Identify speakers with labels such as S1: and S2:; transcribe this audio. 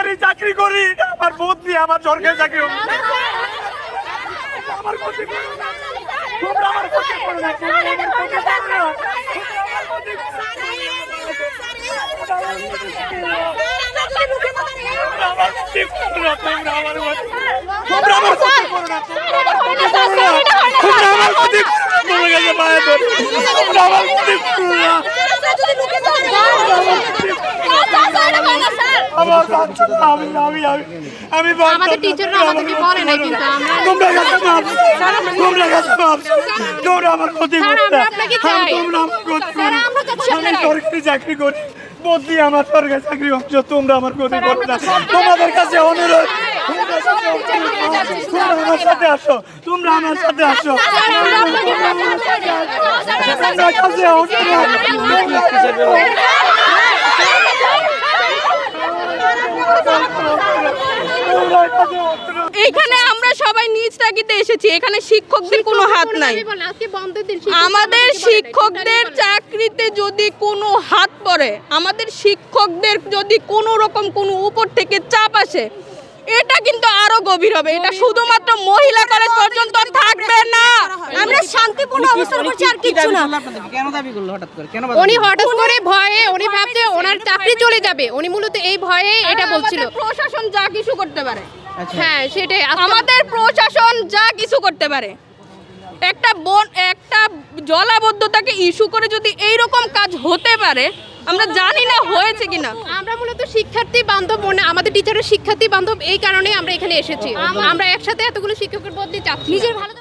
S1: সরকারি চাকরি করি, আমার বুদ্ধি আমার সরকারি চাকরি হবে। আমার ক্ষতি করো না। তোমরা আমার ক্ষতি করো না। তোমরা আমার ক্ষতি করো না।
S2: আমাদের টিচাররা আমাদেরকে বলে না, কিন্তু
S1: তোমরা আমার ক্ষতি করো না। তোমরা আমার ক্ষতি করো না। আমি সরকারি চাকরি করি, বদলি আমার সরকারি চাকরি অংশ, তোমরা আমার ক্ষতি করো না। তোমাদের কাছে অনুরোধ, তোমরা আমার সাথে আসো, তোমরা আমার সাথে আসো।
S3: এইখানে আমরা সবাই নিজ তাগিদে এসেছি, এখানে শিক্ষকদের কোনো হাত নাই। আমাদের শিক্ষকদের চাকরিতে যদি কোনো হাত পড়ে, আমাদের শিক্ষকদের যদি কোনো রকম কোনো উপর থেকে চাপ আসে, এটা কিন্তু আরো গভীর হবে। এটা শুধুমাত্র মহিলা কলেজ পর্যন্ত থাকবে না।
S4: আমরা শান্তিপূর্ণ অবস্থান করছি, আর কিছু না।
S5: কেন দাবি করলো হঠাৎ করে? কেন
S2: উনি হঠাৎ করে ভয়ে, উনি ভাবছে ওনার চাকরি চলে যাবে, উনি মূলত এই ভয়ে এটা বলছিল।
S3: প্রশাসন যা কিছু করতে পারে,
S2: হ্যাঁ সেটাই।
S3: আমাদের প্রশাসন যা কিছু করতে পারে। একটা জলাবদ্ধতাকে ইস্যু করে যদি এইরকম কাজ হতে পারে, আমরা জানি না হয়েছে কিনা।
S2: আমরা মূলত শিক্ষার্থী বান্ধব, আমাদের টিচারের শিক্ষার্থী বান্ধব, এই কারণে আমরা এখানে এসেছি। আমরা একসাথে এতগুলো শিক্ষকের বদলি চাচ্ছি।
S4: নিজের ভালো